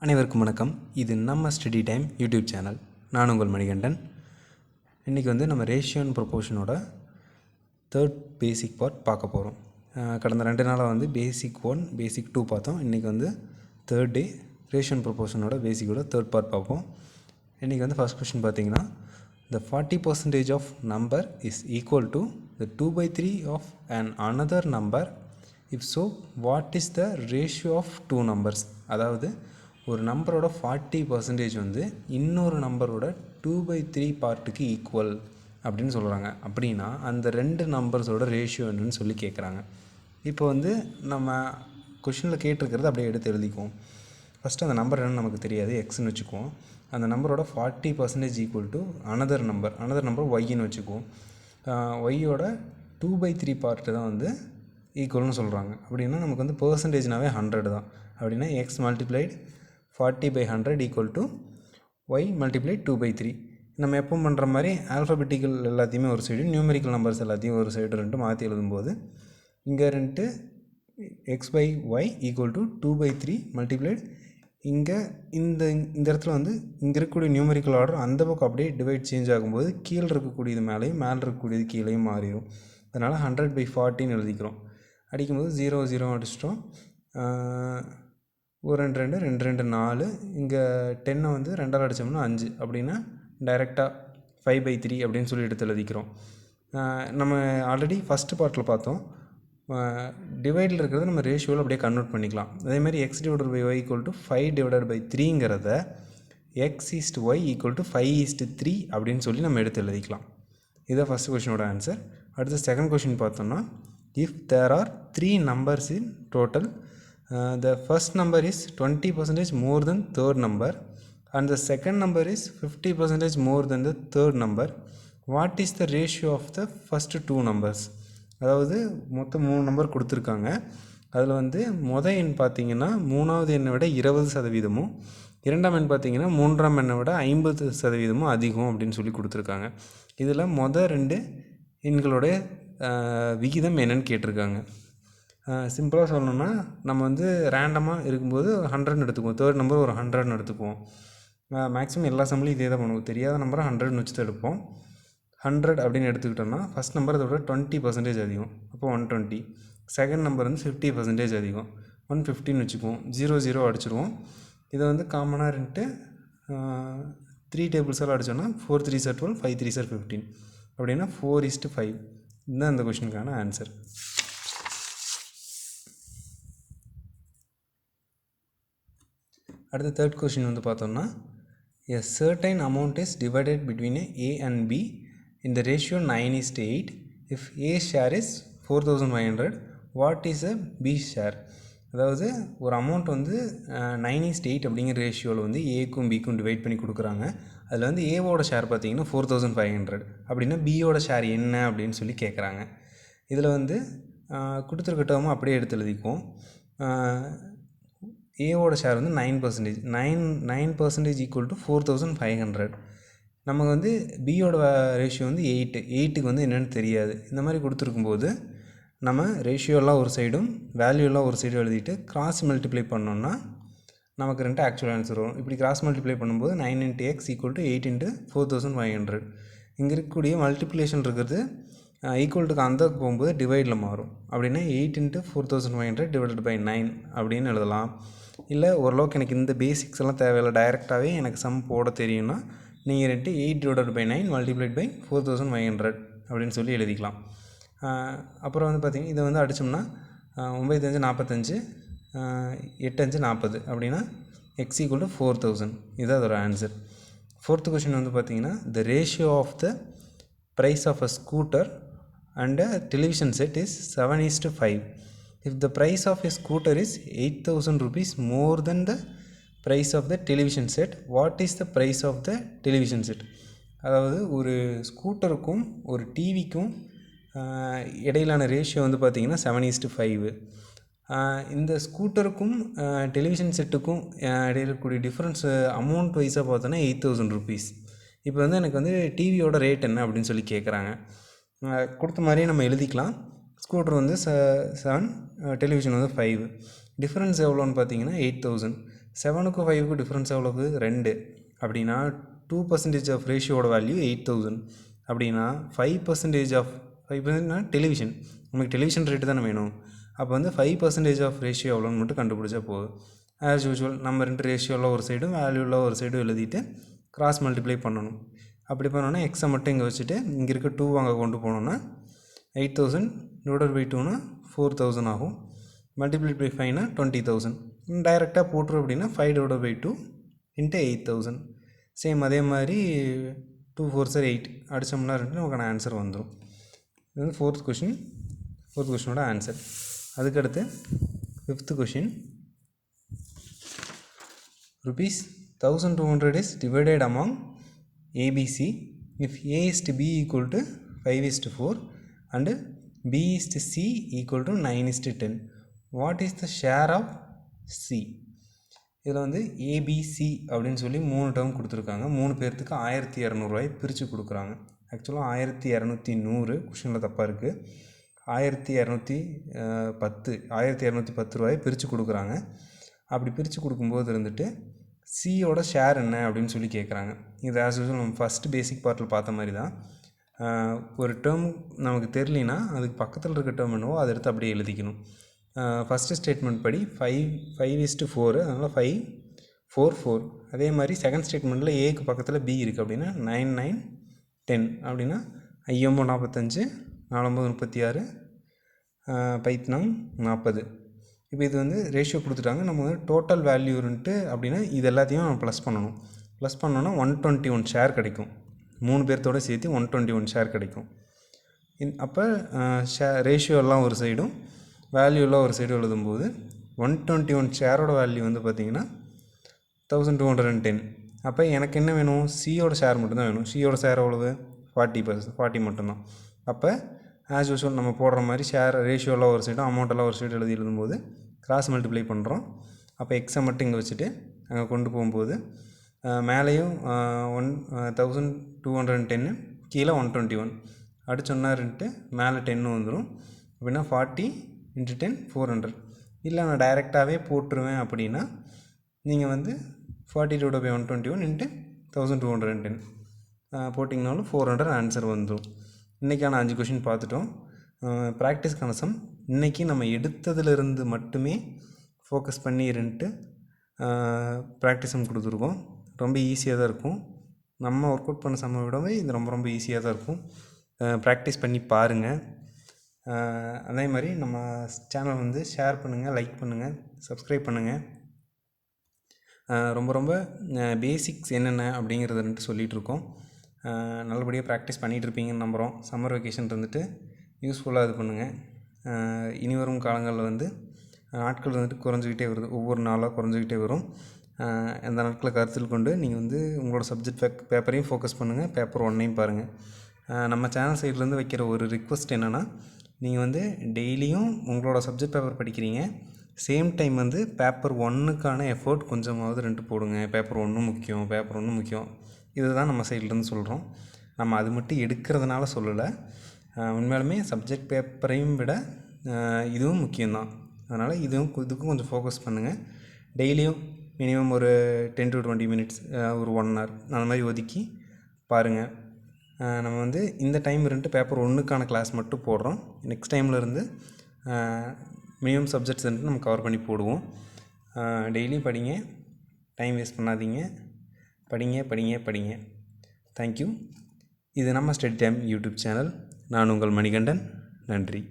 அனைவருக்கும் வணக்கம். இது நம்ம ஸ்டடி டைம் யூடியூப் சேனல். நான் உங்கள் மணிகண்டன். இன்றைக்கி நம்ம ரேஷியோ அண்ட் ப்ரொபோர்ஷனோட தேர்ட் பேசிக் பார்ட் பார்க்க போகிறோம். கடந்த 2 நாளாக பேசிக் 1 பேசிக் 2 பார்த்தோம். இன்றைக்கி தேர்ட் டே ரேஷியோ அண்ட் ப்ரொபோர்ஷனோட பேசிக்கோட தேர்ட் பார்ட் பார்ப்போம். இன்றைக்கி ஃபஸ்ட் கொஸ்டின் பார்த்தீங்கன்னா, the 40% of number is equal to the 2/3 of another number. If so, what is the ratio of two numbers? அதாவது ஒரு நம்பரோட 40% இன்னொரு நம்பரோட 2/3 பார்ட்டுக்கு ஈக்குவல் அப்படின்னு சொல்கிறாங்க. அப்படின்னா அந்த 2 நம்பர்ஸோட ரேஷியோ என்னன்னு சொல்லி கேட்குறாங்க. இப்போ நம்ம கொஷினில் கேட்டிருக்கிறது அப்படியே எடுத்து எழுதிக்குவோம். ஃபஸ்ட்டு அந்த நம்பர் என்னன்னு நமக்கு தெரியாது, எக்ஸ்ன்னு வச்சுக்குவோம். அந்த நம்பரோட 40% ஈக்குவல் டு அனதர் நம்பர் ஒய்ன்னு வச்சுக்குவோம். ஒய்யோட 2/3 பார்ட்டு தான் ஈக்குவல்னு சொல்கிறாங்க. அப்படின்னா நமக்கு பெர்சன்டேஜ்னாவே 100 தான். அப்படின்னா X multiplied 40/100 equal to Y multiplied 2/3. நம்ம எப்போ பண்ணுற மாதிரி ஆல்ஃபபெட்டிக்கல் எல்லாத்தையுமே ஒரு சைடு, நியூமெரிக்கல் நம்பர்ஸ் எல்லாத்தையும் ஒரு சைடு ரெண்டு மாற்றி எழுதும்போது இங்கே 2 x/y ஈக்குவல் டு 2/3 மல்டிப்ளைட் இங்கே இந்த இடத்துல இங்கே இருக்கக்கூடிய நியூமெரிக்கல் ஆர்டர் அந்த பக்கம் அப்படியே டிவைட் சேஞ்ச் ஆகும்போது கீழே இருக்கக்கூடியது மேலேயும் மேலே இருக்கக்கூடியது கீழேயும் மாறிடும். அதனால் 100/40 எழுதிக்கிறோம். அடிக்கும்போது 0 0 அடிச்சிட்டோம். ஒரு 2 2 2 2 4. இங்கே 10 2ஆல் அடித்தோம்னா 5. அப்படின்னா டைரெக்டாக 5/3 அப்படின்னு சொல்லி எடுத்து எழுதிக்கிறோம். நம்ம ஆல்ரெடி ஃபஸ்ட்டு பார்ட்டில் பார்த்தோம், டிவைடில் இருக்கிறத நம்ம ரேஷியோவில் அப்படியே கன்வெர்ட் பண்ணிக்கலாம். அதேமாதிரி x/y ஈக்குவல் டு 5/3ங்கிறத x/y ஈக்குவல் டு 5/3 அப்படின்னு சொல்லி நம்ம எடுத்து எழுதிக்கலாம். இதுதான் ஃபஸ்ட் கொஷினோட ஆன்சர். அடுத்து செகண்ட் கொஷின் பார்த்தோம்னா, if there are 3 numbers in total, the first number is 20% more than third number and the second number is 50% more than the third number, what is the ratio of the first two numbers? அதாவது மொத்தம் 3 number கொடுத்துருக்காங்க. அதில் மொதல் எண் பார்த்திங்கன்னா 3ஆவது எண்ணை விட 20%, இரண்டாம் எண் பார்த்திங்கன்னா 3ஆம் எண்ணை விட 50% அதிகம் அப்படின்னு சொல்லி கொடுத்துருக்காங்க. இதில் மொதல் 2 எண்களோட விகிதம் என்னன்னு கேட்டிருக்காங்க. சிம்பிளாக சொல்லணும்னா நம்ம ரேண்டமாக இருக்கும்போது 100ன்னு எடுத்துக்குவோம். தேர்ட் நம்பர் ஒரு 100ன்னு எடுத்துக்குவோம். மேக்ஸிமம் எல்லா சம்பளையும் இதே தான் பண்ணுவோம். தெரியாத நம்பரை 100ன்னு வச்சு தான் எடுப்போம். 100 அப்படின்னு எடுத்துக்கிட்டோம்னா ஃபஸ்ட் நம்பர் அதோட 20% அதிகம், அப்போ 120. செகண்ட் நம்பர் 50% அதிகம், 150ன்னு வச்சுக்குவோம். 0 0 அடிச்சிடுவோம். இதை காமனாக 3 டேபிள்ஸால் அடித்தோன்னா 4 3s 12, 5 3s 15. அப்படின்னா 4:5. இதுதான் இந்த கொஷினுக்கான ஆன்சர். அடுத்த தேர்ட் கொஷின் பார்த்தோம்னா, a certain amount is divided between a and b in the ratio 9:8. if a share is 4500, what is a b share? அதாவது ஒரு அமௌண்ட் 9:8 அப்படிங்கிற ரேஷியோவில் ஏக்கும் பிக்கும் டிவைட் பண்ணி கொடுக்குறாங்க. அதில் ஏவோட ஷேர் பார்த்திங்கன்னா 4500. அப்படின்னா பியோட ஷேர் என்ன அப்படின்னு சொல்லி கேட்குறாங்க. இதில் கொடுத்துருக்க டேர்மும் அப்படியே எடுத்து எழுதிக்குவோம். ஏவோட ஷேர் 9%. 9% equal to 4500. நமக்கு பியோட ரேஷியோ 8. 8க்கு என்னென்னு தெரியாது. இந்த மாதிரி கொடுத்துருக்கும்போது நம்ம ரேஷியோலாம் ஒரு சைடும் வேல்யூலாம் ஒரு சைடும் எழுதிட்டு கிராஸ் மல்டிப்ளை பண்ணோன்னா நமக்கு 2 ஆக்சுவல் ஆன்சர் வரும். இப்படி கிராஸ் மல்டிப்ளை பண்ணும்போது 9 × x ஈக்குவல் டு 8 × 4500. இங்கே இருக்கக்கூடிய மல்டிப்ளிகேஷன் இருக்கிறது ஈக்குவல்ட்டுக்கு அந்த போகும்போது டிவைடில் மாறும். அப்படின்னா 8 × 4500 டிவைடட் பை 9 அப்படின்னு எழுதலாம். இல்லை ஓரளவுக்கு எனக்கு இந்த பேசிக்ஸ் எல்லாம் தேவையில்லை, டைரெக்டாகவே எனக்கு சம் போட தெரியும்னா நீங்கள் 8 டிவைடட் பை 9 மல்டிப்ளைட் பை 4500 அப்படின்னு சொல்லி எழுதிக்கலாம். அப்புறம் பார்த்திங்கன்னா இதை அடித்தோம்னா 9 5 45, 8 5 40. அப்படின்னா x ஈக்குவல் டு 4000. இதுதான் அதோட ஆன்சர். ஃபோர்த்து கொஷின் பார்த்திங்கன்னா, the ratio of the price of a scooter and a television set is 7:5. If the price of a scooter is 8000 rupees more than the price of the television set, what is the price of the television set? அதாவது ஒரு ஸ்கூட்டருக்கும் ஒரு டிவிக்கும் இடையிலான ratio பார்த்திங்கன்னா 7:5. இந்த ஸ்கூட்டருக்கும் television செட்டுக்கும் இடையில இருக்கக்கூடிய difference amount வைஸாக பார்த்தோன்னா 8000 rupees. இப்போ எனக்கு டிவியோட ரேட் என்ன அப்படின்னு சொல்லி கேட்குறாங்க. கொடுத்த மாதிரியே நம்ம எழுதிக்கலாம். Scooter 7, television 5. டிஃப்ரென்ஸ் எவ்வளோன்னு பார்த்தீங்கன்னா 8000. 7க்கும் 5க்கும் டிஃப்ரென்ஸ் எவ்வளவு 2. அப்படின்னா 2% ஆஃப் ரேஷியோட வேல்யூ 8000. அப்படின்னா 5% ஆஃப் 5%னா டெலிவிஷன், நமக்கு டெலிவிஷன் ரேட்டு தானே வேணும். அப்போ வந்து 5% ஆஃப் ரேஷியோ எவ்வளோன்னு மட்டும் கண்டுபிடிச்சா போதும். ஆஸ் யூஷுவல் நம்ம 2 ரேஷியோவில் ஒரு சைடும் வேல்யூவில் ஒரு சைடும் எழுதிட்டு கிராஸ் மல்டிப்ளை பண்ணணும். அப்படி பண்ணோன்னா எக்ஸை மட்டும் இங்கே வச்சுட்டு இங்கே இருக்க 2 அங்கே கொண்டு போனோன்னா 8000 டிவைடட் பை 2னா 4000 ஆகும். மல்டிப்ளை பை 5னா 20000. டைரெக்டாக போட்டுரும் அப்படின்னா 5 டிவைடட் பை 2 இன்ட்டு 8000. சேம் அதே மாதிரி 2 4s are 8 அடித்தோம்னா நமக்கான ஆன்சர் வந்துடும். இது வந்து ஃபோர்த் கொஷினோட ஆன்சர். அதுக்கடுத்து 5th question. ₹1200 is divided among ABC if A is to B equal to 5:4 and B is to C equal to 9:10. What is the share of C? இதில் வந்து ABC அப்படின்னு சொல்லி 3 term கொடுத்துருக்காங்க. 3 பேர்த்துக்கு 1200 பிரித்து கொடுக்குறாங்க. ஆக்சுவலாக 1210 கொஷினில் தப்பாக இருக்குது. 1210 பிரித்து கொடுக்குறாங்க. அப்படி பிரித்து கொடுக்கும்போது இருந்துட்டு சியோட ஷேர் என்ன அப்படின்னு சொல்லி கேட்குறாங்க. இது ஆஸ் யூஸ்வல் நம்ம ஃபஸ்ட்டு பேசிக் பார்ட்டில் பார்த்த மாதிரி தான். ஒரு டேர்ம் நமக்கு தெரியலனா அதுக்கு பக்கத்தில் இருக்க டேர்ம் என்னவோ அதை எடுத்து அப்படியே எழுதிக்கணும். ஃபஸ்ட்டு ஸ்டேட்மெண்ட் படி 5:4, அதனால் 5 4 4. அதே மாதிரி செகண்ட் ஸ்டேட்மெண்ட்டில் ஏக்கு பக்கத்தில் பி இருக்குது அப்படின்னா 9 9 10. அப்படின்னா 5 45 4 36 5 40. இப்போ இது வந்து ரேஷியோ கொடுத்துட்டாங்க. நம்ம வந்து டோட்டல் வேல்யூன்ட்டு அப்படின்னா இது எல்லாத்தையும் நம்ம ப்ளஸ் பண்ணணும். ப்ளஸ் பண்ணோன்னா 121 ஷேர் கிடைக்கும். 3 பேர்த்தோடு சேர்த்து 121 ஷேர் கிடைக்கும். அப்போ ரேஷியோ எல்லாம் ஒரு சைடும் வேல்யூலாம் ஒரு சைடு எழுதும்போது 121 ஷேரோட வேல்யூ வந்து பார்த்திங்கன்னா 1210. அப்போ எனக்கு என்ன வேணும், சியோட ஷேர் மட்டும்தான் வேணும். சியோட ஷேர் எவ்வளவு 40% மட்டும்தான். அப்போ ஆஸ் யூஸ்வல் நம்ம போடுற மாதிரி ஷேர் ரேஷியோலாம் ஒரு சைடும் அமௌண்ட்டெல்லாம் ஒரு சைடு எழுதும்போது கிராஸ் மல்டிப்ளை பண்ணுறோம். அப்போ எக்ஸை மட்டும் இங்கே வச்சுட்டு அங்கே கொண்டு போகும்போது மேலேயும் 1210 கீழே 121 அடிச்சொன்னாருன்ட்டு மேலே 10 வந்துடும். அப்படின்னா 40 × 10 400. இல்லை நான் டைரெக்டாகவே போட்டுருவேன் அப்படின்னா நீங்கள் வந்து 40 / 121 × 1210 போட்டிங்கனாலும் 400 ஆன்சர் வந்துடும். இன்றைக்கான 5 கொஷின் பார்த்துட்டோம். ப்ராக்டிஸ்க்கான சம் இன்றைக்கி நம்ம எடுத்ததுலேருந்து மட்டுமே ஃபோக்கஸ் பண்ணி இருந்துட்டு ப்ராக்டிஸ் சம் கொடுத்துருக்கோம். ரொம்ப ஈஸியாக தான் இருக்கும். நம்ம ஒர்க் அவுட் பண்ண சம்மை விடவே இது ரொம்ப ரொம்ப ஈஸியாக தான் இருக்கும். ப்ராக்டிஸ் பண்ணி பாருங்கள். அதே மாதிரி நம்ம சேனல் வந்து ஷேர் பண்ணுங்கள், லைக் பண்ணுங்கள், சப்ஸ்கிரைப் பண்ணுங்கள். ரொம்ப ரொம்ப பேசிக்ஸ் என்னென்ன அப்படிங்கிறதுன்ட்டு சொல்லிகிட்ருக்கோம். நல்லபடியாக ப்ராக்டிஸ் பண்ணிகிட்ருப்பீங்கன்னு நம்புகிறோம். சம்மர் வெக்கேஷன் இருந்துட்டு யூஸ்ஃபுல்லாக இது பண்ணுங்கள். இனி வரும் காலங்களில் வந்து நாட்கள் வந்துட்டு குறைஞ்சிக்கிட்டே வருது. ஒவ்வொரு நாளாக குறைஞ்சிக்கிட்டே வரும். அந்த நாட்களை கருத்தில் கொண்டு நீங்கள் வந்து உங்களோட சப்ஜெக்ட் பேப்பரையும் ஃபோக்கஸ் பண்ணுங்கள், பேப்பர் 1ஐயும் பாருங்கள். நம்ம சேனல் சைட்லேருந்து வைக்கிற ஒரு ரிக்வெஸ்ட் என்னென்னா, நீங்கள் வந்து டெய்லியும் உங்களோட சப்ஜெக்ட் பேப்பர் படிக்கிறீங்க, சேம் டைம் வந்து பேப்பர் 1க்கான எஃபோர்ட் கொஞ்சமாவது 2 போடுங்க. பேப்பர் 1 முக்கியம். இதுதான் நம்ம சைட்லேருந்து சொல்கிறோம். நம்ம அது மட்டும் எடுக்கிறதுனால சொல்லலை. உண்மையாலுமே சப்ஜெக்ட் பேப்பரையும் விட இதுவும் முக்கியம்தான். அதனால் இதுக்கும் கொஞ்சம் ஃபோக்கஸ் பண்ணுங்கள். டெய்லியும் மினிமம் ஒரு 10 to 20 minutes, ஒரு 1 hour அந்த மாதிரி ஒதுக்கி பாருங்கள். நம்ம வந்து இந்த டைம் இருந்துட்டு பேப்பர் 1க்கான கிளாஸ் மட்டும் போடுறோம். நெக்ஸ்ட் டைம்லேருந்து மினிமம் சப்ஜெக்ட்ஸ் வந்துட்டு நம்ம கவர் பண்ணி போடுவோம். டெய்லியும் படிங்க, டைம் வேஸ்ட் பண்ணாதீங்க. படிங்க. தேங்க்யூ. இது நம்ம ஸ்டடி டைம் யூடியூப் சேனல். நான் உங்கள் மணிகண்டன். நன்றி.